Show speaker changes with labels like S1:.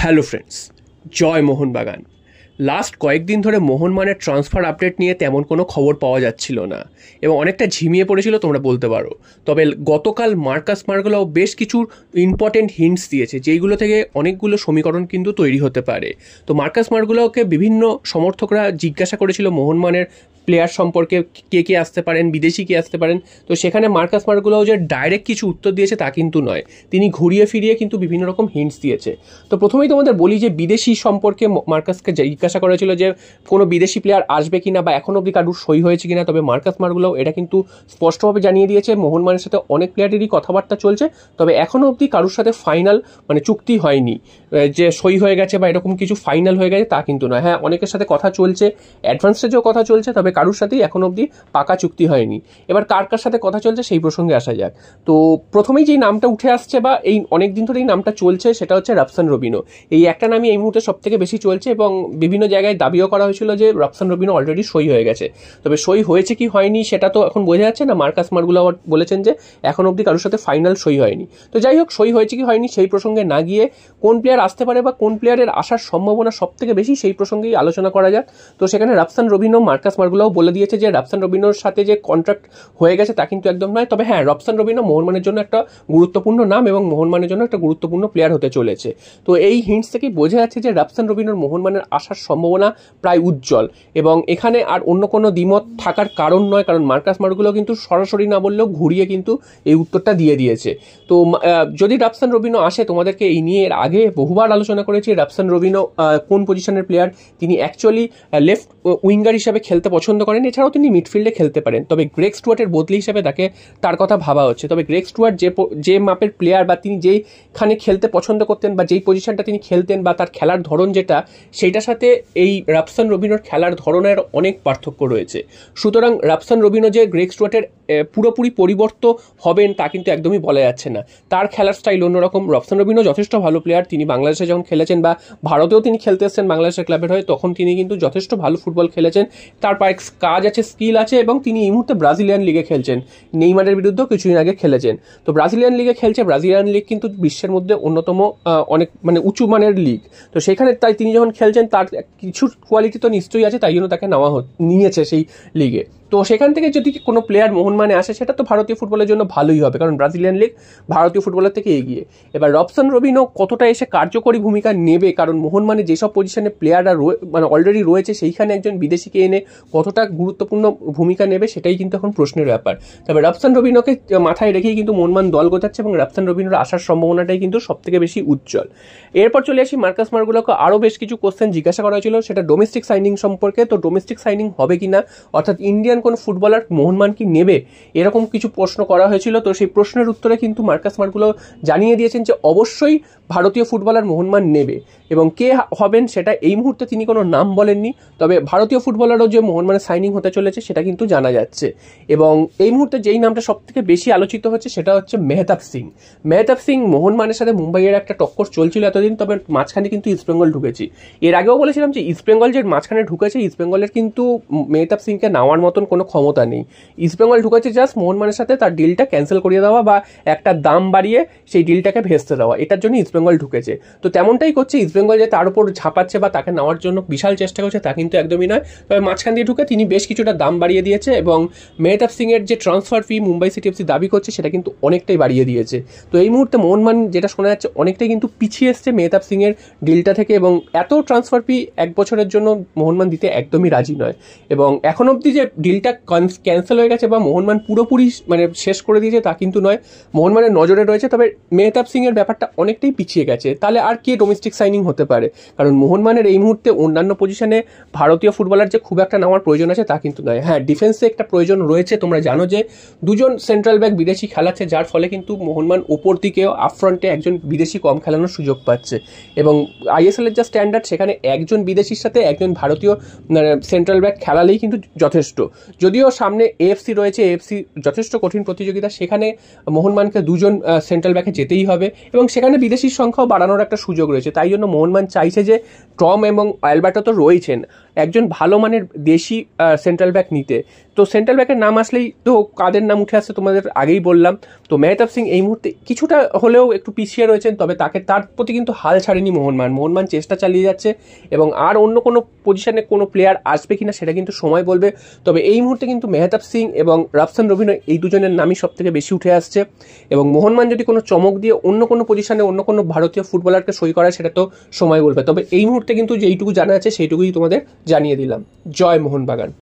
S1: Hello friends, জয় Mohun Bagan. Last কয়েকদিন ধরে মোহনবাগানের ট্রান্সফার আপডেট নিয়ে তেমন কোনো খবর পাওয়া যাচ্ছিল না এবং অনেকটা ঝিমিয়ে পড়েছিল তোমরা বলতে পারো। তবে গতকাল মার্কাস মার্গোলাও বেশ কিছু ইম্পর্টেন্ট হিন্টস দিয়েছে, যেইগুলো থেকে অনেকগুলো সমীকরণ কিন্তু তৈরি হতে পারে। তো মার্কাস মার্গোলাওকে বিভিন্ন সমর্থকরা জিজ্ঞাসা করেছিল মোহনবাগানের প্লেয়ার সম্পর্কে, কে কে আসতে পারেন, বিদেশি কে আসতে পারেন। তো সেখানে মার্কাস মার্গোলাও যে ডাইরেক্ট কিছু উত্তর দিয়েছে তা কিন্তু নয়, তিনি ঘুরিয়ে ফিরিয়ে কিন্তু বিভিন্ন রকম হিন্টস দিয়েছে। তো প্রথমেই তোমাদের বলি যে বিদেশি সম্পর্কে মার্কাসকে জিজ্ঞাসা করেছিল যে কোনো বিদেশি প্লেয়ার আসবে কিনা বা এখনো অবধি কারুর সই হয়েছে কিনা। তবে মার্কাস মার্গোলাও এটা কিন্তু স্পষ্টভাবে জানিয়ে দিয়েছে মোহনবাগানের সাথে অনেক প্লেয়ারেরই কথাবার্তা চলছে, তবে এখনো অবধি কারুর সাথে ফাইনাল চুক্তি হয়নি, যে সই হয়ে গেছে বা এরকম কিছু ফাইনাল হয়ে গেছে তা কিন্তু নয়। হ্যাঁ, অনেকের সাথে কথা চলছে, অ্যাডভান্স স্টেজেও কথা চলছে, তবে কারুর সাথেই এখন অবধি পাকা চুক্তি হয়নি। এবার কার কার সাথে কথা চলছে সেই প্রসঙ্গে আসা যাক। তো প্রথমেই যেই নামটা উঠে আসছে বা এই অনেকদিন ধরে এই নামটা চলছে সেটা হচ্ছে রবসান রবিনো। এই একটা নামই এই মুহূর্তে সব থেকে বেশি চলছে এবং বিভিন্ন জায়গায় দাবিও করা হয়েছিল যে রবসান রবিনো অলরেডি সই হয়ে গেছে। তবে সই হয়েছে কি হয়নি সেটা তো এখন বোঝা যাচ্ছে না। মার্কাস মার্গোলাও বলেছেন যে এখন অবধি কারোর সাথে ফাইনাল সই হয়নি। তো যাই হোক, সই হয়েছে কি হয়নি সেই প্রসঙ্গে না গিয়ে কোন প্লেয়ার আসতে পারে বা কোন প্লেয়ারের আসার সম্ভাবনা সব থেকে বেশি সেই প্রসঙ্গেই আলোচনা করা যাক। তো সেখানে রবসান রবিনো, মার্কাস মার্গোলাও বলে দিয়েছে যে রবসান রবিনোর সাথে যে কন্ট্রাক্ট হয়ে গেছে তা কিন্তু একদম নয়। তবে হ্যাঁ, রবসান রবিনো মোহনবাগানের জন্য একটা গুরুত্বপূর্ণ নাম এবং মোহনবাগানের জন্য একটা গুরুত্বপূর্ণ প্লেয়ার হতে চলেছে। তো এই হিন্টস থেকেই বোঝা যাচ্ছে যে রবসান রবিনোর মোহনবাগানের আসার সম্ভাবনা প্রায় উজ্জ্বল এবং এখানে আর অন্য কোনো দ্বিমত থাকার কারণ নয়, কারণ মার্কাস মার্গোলাও কিন্তু সরাসরি না বললেও ঘুরিয়ে কিন্তু এই উত্তরটা দিয়ে দিয়েছে। তো যদি রবসান রবিনো আসে, তোমাদেরকে এই নিয়ে এর আগে বহুবার আলোচনা করেছি রবসান রবিনো কোন পজিশনের প্লেয়ার। তিনি অ্যাকচুয়ালি লেফট উইঙ্গার হিসাবে খেলতে পছন্দ করেন, এছাড়াও তিনি মিডফিল্ডে খেলতে পারেন। তবে গ্রেগ স্টুয়ার্টের বদলি হিসাবে তার কথা ভাবা হচ্ছে। তবে গ্রেগ স্টুয়ার্ট যে মাপের প্লেয়ার বা তিনি যেইখানে খেলতে পছন্দ করতেন বা যেই পজিশনটা তিনি খেলতেন বা তার খেলার ধরন যেটা, সেইটার সাথে এই রবসান রবিনোর খেলার ধরনের অনেক পার্থক্য রয়েছে। সুতরাং রবসান রবিনো যে গ্রেগ স্টুয়ার্টের পুরোপুরি পরিবর্তন হবেন তা কিন্তু একদমই বলা যাচ্ছে না। তার খেলার স্টাইল অন্যরকম। রবসান রবিনো যথেষ্ট ভালো প্লেয়ার, তিনি বাংলাদেশে যখন খেলেছেন বা ভারতেও তিনি খেলতে এসেছেন বাংলাদেশের ক্লাবের হয়ে, তখন তিনি কিন্তু যথেষ্ট ভালো ফুটবল খেলেছেন। তার পায়ে কাজ আছে, স্কিল আছে এবং তিনি এই মুহূর্তে ব্রাজিলিয়ান লিগে খেলছেন। নেইমারের বিরুদ্ধেও কিছুদিন আগে খেলেছেন। তো ব্রাজিলিয়ান লিগে খেলছে, ব্রাজিলিয়ান লিগ কিন্তু বিশ্বের মধ্যে অন্যতম অনেক উঁচু মানের লিগ। তো সেখানে তাই তিনি যখন খেলছেন তার কিছু কোয়ালিটি তো নিশ্চয়ই আছে, তাই জন্য তাকে নিয়েছে সেই লিগে। তো সেখান থেকে যদি কোনো প্লেয়ার মোহনবাগানে আসে সেটা তো ভারতীয় ফুটবলের জন্য ভালোই হবে, কারণ ব্রাজিলিয়ান লিগ ভারতীয় ফুটবলের থেকে এগিয়ে। এবার রবসান রবিনো কতটা এসে কার্যকরী ভূমিকা নেবে, কারণ মোহনবাগানে যেসব পজিশনে প্লেয়াররা অলরেডি রয়েছে সেইখানে একজন বিদেশিকে এনে কতটা গুরুত্বপূর্ণ ভূমিকা নেবে সেটাই কিন্তু এখন প্রশ্নের ব্যাপার। তবে রবসান রবিনোকে মাথায় রেখেই কিন্তু মোহনবাগান দল গোছাচ্ছে এবং রবসান রবিনোর আসার সম্ভাবনাটাই কিন্তু সব থেকে বেশি উজ্জ্বল। এরপর চলে আসি মার্কাস মার্গোলাওকে আরও বেশ কিছু কোশ্চেন জিজ্ঞাসা করা হয়েছিল, সেটা ডোমেস্টিক সাইনিং সম্পর্কে। তো ডোমেস্টিক সাইনিং হবে কিনা, অর্থাৎ ইন্ডিয়ান কোন ফুটবলার মোহনবাগান কি নেবে, এরকম কিছু প্রশ্ন করা হয়েছিল। তো সেই প্রশ্নের উত্তরে কিন্তু মার্কাস মার্গোলাও জানিয়ে দিয়েছেন যে অবশ্যই ভারতীয় ফুটবলার মোহনবাগান নেবে এবং কে হবেন সেটা এই মুহূর্তে তিনি কোনো নাম বলেননি। তবে ভারতীয় ফুটবলারও যে মোহনবাগানে সাইনিং হতে চলেছে সেটা কিন্তু জানা যাচ্ছে। এবং এই মুহূর্তে যেই নামটা সব থেকে বেশি আলোচিত হচ্ছে সেটা হচ্ছে মেহতাব সিং। মেহতাব সিং মোহনবাগানের সাথে মুম্বাইয়ের একটা টক্কর চলছিল এতদিন, তবে মাঝখানে কিন্তু ইস্টবেঙ্গল ঢুকেছি। এর আগেও বলেছিলাম যে ইস্টবেঙ্গল যে মাঝখানে ঢুকেছে, ইস্টবেঙ্গলের কিন্তু মেহতাব সিংকে নেওয়ার মতন কোনো ক্ষমতা নেই। ইস্টবেঙ্গল ঢুকেছে জাস্ট মোহনবাগানের সাথে তার ডিলটা ক্যান্সেল করিয়ে দেওয়া বা একটা দাম বাড়িয়ে সেই ডিলটাকে ভেস্তে দেওয়া, এটার জন্য ইস্টবেঙ্গল ঢুকেছে। তো তেমনটাই করছে ইস্টবেঙ্গল, যে তার উপর ঝাঁপাচ্ছে বা তাকে নেওয়ার জন্য বিশাল চেষ্টা করছে তা কিন্তু একদমই নয়। তবে মাঝখান দিয়ে ঢুকে তিনি বেশ কিছুটা দাম বাড়িয়ে দিয়েছে এবং মেহতাব সিংয়ের যে ট্রান্সফার ফি মুম্বাই সিটি এফসি দাবি করছে সেটা কিন্তু অনেকটাই বাড়িয়ে দিয়েছে। তো এই মুহূর্তে মোহনবাগান যেটা শোনা যাচ্ছে অনেকটাই কিন্তু পিছিয়ে এসছে মেহতাব সিংয়ের ডিলটা থেকে এবং এত ট্রান্সফার ফি এক বছরের জন্য মোহনবাগান দিতে একদমই রাজি নয়। এবং এখন অবধি যে ডিলটা ক্যান্সেল হয়ে গেছে বা মোহনবাগান পুরোপুরি শেষ করে দিয়েছে তা কিন্তু নয়, মোহনবাগানের নজরে রয়েছে। তবে মেহতাব সিংয়ের ব্যাপারটা অনেকটাই পিছিয়ে গেছে। তাহলে আর কে ডোমেস্টিক সাইনিং হতে পারে, কারণ মোহনবাগানের এই মুহূর্তে অন্যান্য পজিশনে ভারতীয় ফুটবলার যে খুব একটা নেওয়ার প্রয়োজন আছে তা কিন্তু নয়। হ্যাঁ, ডিফেন্সে একটা প্রয়োজন রয়েছে। তোমরা জানো যে দুজন সেন্ট্রাল ব্যাক বিদেশি খেলাচ্ছে, যার ফলে কিন্তু মোহনবাগান ওপর দিকেও আপফ্রন্টে একজন বিদেশি কম খেলানোর সুযোগ পাচ্ছে এবং আইএসএল এর যা স্ট্যান্ডার্ড সেখানে একজন বিদেশির সাথে একজন ভারতীয় সেন্ট্রাল ব্যাক খেলালেই কিন্তু যথেষ্ট। যদিও সামনে এএফসি রয়েছে, এএফসি যথেষ্ট কঠিন প্রতিযোগিতা, সেখানে মোহনবাগানকে দুজন সেন্ট্রাল ব্যাকে যেতেই হবে এবং সেখানে বিদেশির সংখ্যাও বাড়ানোর একটা সুযোগ রয়েছে। তাই জন্য মোহনবাগান চাইছে যে টম এবং অ্যালবার্টো তো রয়েছেন, একজন ভালো মানের দেশি সেন্ট্রাল ব্যাক নিতে। তো সেন্ট্রাল ব্যাকের নাম আসলেই তো কাদের নাম উঠে আসছে তোমাদের আগেই বললাম। তো মেহতাব সিং এই মুহূর্তে কিছুটা হলেও একটু পিছিয়ে রয়েছেন, তবে তার প্রতি কিন্তু হাল ছাড়েনি মোহনবাগান চেষ্টা চালিয়ে যাচ্ছে, এবং আর অন্য কোনো পজিশনে কোনো প্লেয়ার আসবে কিনা সেটা কিন্তু সময় বলবে। তবে এই মুহূর্তে কিন্তু মেহতাব সিং এবং রাফসান রবিনো এই দুজনের নামই সব থেকে বেশি উঠে আসছে, এবং মোহনবাগান যদি কোনো চমক দিয়ে অন্য কোনো পজিশনে অন্য কোনো ভারতীয় ফুটবলারকে সই করায় সেটা তো সময় বলবে। তবে এই মুহূর্তে কিন্তু যেইটুকু জানা আছে সেইটুকুই তোমাদের জানিয়ে দিলাম। জয় মোহনবাগান।